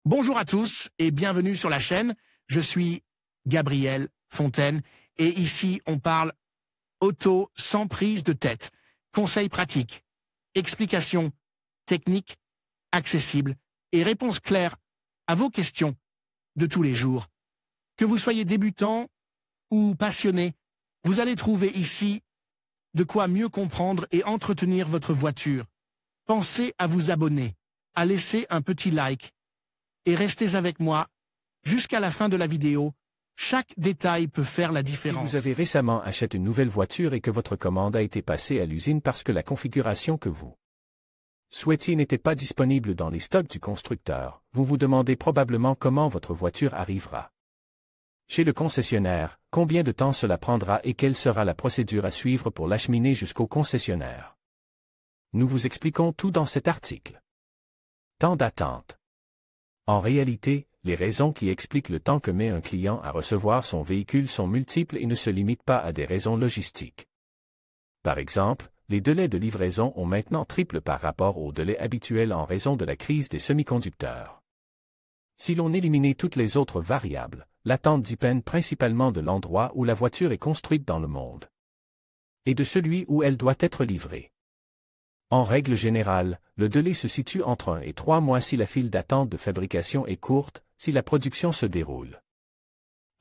Bonjour à tous et bienvenue sur la chaîne. Je suis Gabriel Fontaine et ici on parle auto sans prise de tête. Conseils pratiques, explications techniques, accessibles et réponses claires à vos questions de tous les jours. Que vous soyez débutant ou passionné, vous allez trouver ici de quoi mieux comprendre et entretenir votre voiture. Pensez à vous abonner, à laisser un petit like et restez avec moi jusqu'à la fin de la vidéo. Chaque détail peut faire la différence. Si vous avez récemment acheté une nouvelle voiture et que votre commande a été passée à l'usine parce que la configuration que vous souhaitiez n'était pas disponible dans les stocks du constructeur, vous vous demandez probablement comment votre voiture arrivera chez le concessionnaire, combien de temps cela prendra et quelle sera la procédure à suivre pour l'acheminer jusqu'au concessionnaire. Nous vous expliquons tout dans cet article. Temps d'attente. En réalité, les raisons qui expliquent le temps que met un client à recevoir son véhicule sont multiples et ne se limitent pas à des raisons logistiques. Par exemple, les délais de livraison ont maintenant triplé par rapport aux délais habituels en raison de la crise des semi-conducteurs. Si l'on éliminait toutes les autres variables, l'attente dépend principalement de l'endroit où la voiture est construite dans le monde et de celui où elle doit être livrée. En règle générale, le délai se situe entre 1 et 3 mois si la file d'attente de fabrication est courte, si la production se déroule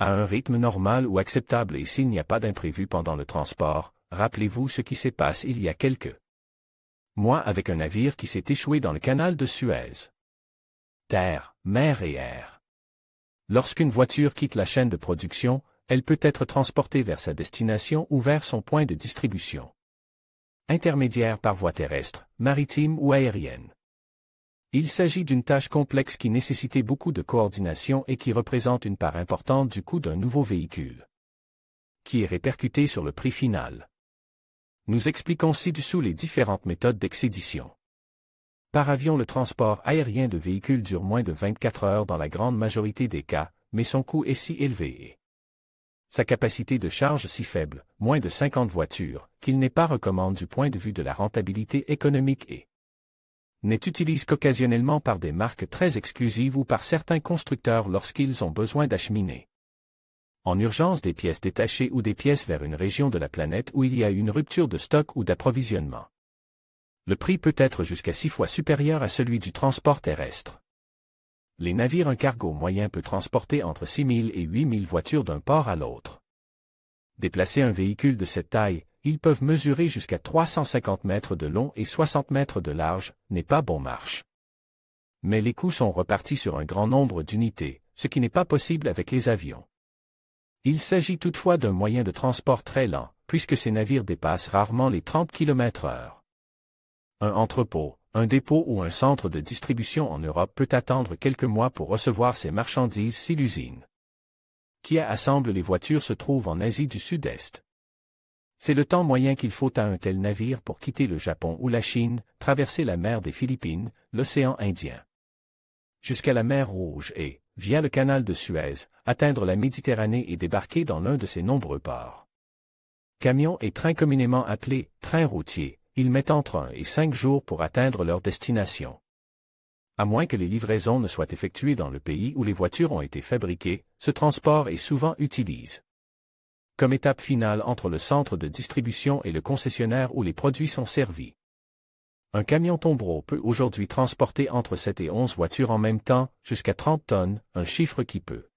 à un rythme normal ou acceptable et s'il n'y a pas d'imprévu pendant le transport. Rappelez-vous ce qui s'est passé il y a quelques mois avec un navire qui s'est échoué dans le canal de Suez. Terre, mer et air. Lorsqu'une voiture quitte la chaîne de production, elle peut être transportée vers sa destination ou vers son point de distribution intermédiaire par voie terrestre, maritime ou aérienne. Il s'agit d'une tâche complexe qui nécessitait beaucoup de coordination et qui représente une part importante du coût d'un nouveau véhicule, qui est répercuté sur le prix final. Nous expliquons ci-dessous les différentes méthodes d'expédition. Par avion, le transport aérien de véhicules dure moins de 24 heures dans la grande majorité des cas, mais son coût est si élevé et sa capacité de charge si faible, moins de 50 voitures, qu'il n'est pas recommandé du point de vue de la rentabilité économique et n'est utilisé qu'occasionnellement par des marques très exclusives ou par certains constructeurs lorsqu'ils ont besoin d'acheminer en urgence des pièces détachées ou des pièces vers une région de la planète où il y a une rupture de stock ou d'approvisionnement. Le prix peut être jusqu'à 6 fois supérieur à celui du transport terrestre. Les navires, un cargo moyen peut transporter entre 6 000 et 8 000 voitures d'un port à l'autre. Déplacer un véhicule de cette taille, ils peuvent mesurer jusqu'à 350 mètres de long et 60 mètres de large, n'est pas bon marche. Mais les coûts sont repartis sur un grand nombre d'unités, ce qui n'est pas possible avec les avions. Il s'agit toutefois d'un moyen de transport très lent, puisque ces navires dépassent rarement les 30 km/h. Un entrepôt, un dépôt ou un centre de distribution en Europe peut attendre quelques mois pour recevoir ses marchandises si l'usine qui assemble les voitures se trouve en Asie du Sud-Est. C'est le temps moyen qu'il faut à un tel navire pour quitter le Japon ou la Chine, traverser la mer des Philippines, l'océan Indien, jusqu'à la mer Rouge et, via le canal de Suez, atteindre la Méditerranée et débarquer dans l'un de ses nombreux ports. Camions et trains communément appelés trains routiers, ils mettent entre 1 et 5 jours pour atteindre leur destination. À moins que les livraisons ne soient effectuées dans le pays où les voitures ont été fabriquées, ce transport est souvent utilisé comme étape finale entre le centre de distribution et le concessionnaire où les produits sont servis. Un camion tombereau peut aujourd'hui transporter entre 7 et 11 voitures en même temps, jusqu'à 30 tonnes, un chiffre qui peut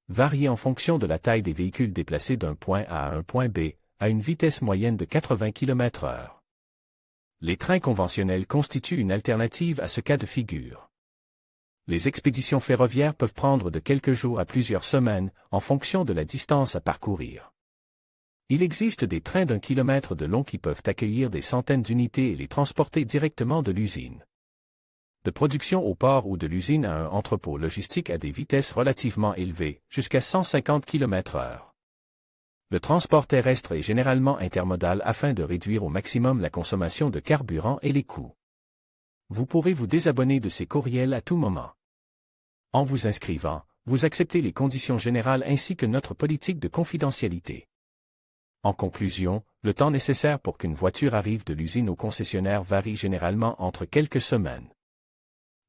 varier en fonction de la taille des véhicules déplacés d'un point A à un point B, à une vitesse moyenne de 80 km/h. Les trains conventionnels constituent une alternative à ce cas de figure. Les expéditions ferroviaires peuvent prendre de quelques jours à plusieurs semaines, en fonction de la distance à parcourir. Il existe des trains d'1 kilomètre de long qui peuvent accueillir des centaines d'unités et les transporter directement de l'usine de production au port ou de l'usine à un entrepôt logistique à des vitesses relativement élevées, jusqu'à 150 km/h. Le transport terrestre est généralement intermodal afin de réduire au maximum la consommation de carburant et les coûts. Vous pourrez vous désabonner de ces courriels à tout moment. En vous inscrivant, vous acceptez les conditions générales ainsi que notre politique de confidentialité. En conclusion, le temps nécessaire pour qu'une voiture arrive de l'usine au concessionnaire varie généralement entre quelques semaines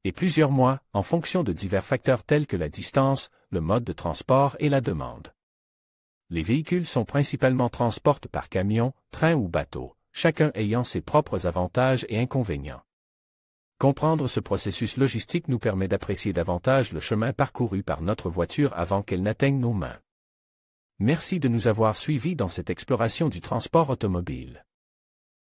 et plusieurs mois, en fonction de divers facteurs tels que la distance, le mode de transport et la demande. Les véhicules sont principalement transportés par camion, train ou bateau, chacun ayant ses propres avantages et inconvénients. Comprendre ce processus logistique nous permet d'apprécier davantage le chemin parcouru par notre voiture avant qu'elle n'atteigne nos mains. Merci de nous avoir suivis dans cette exploration du transport automobile.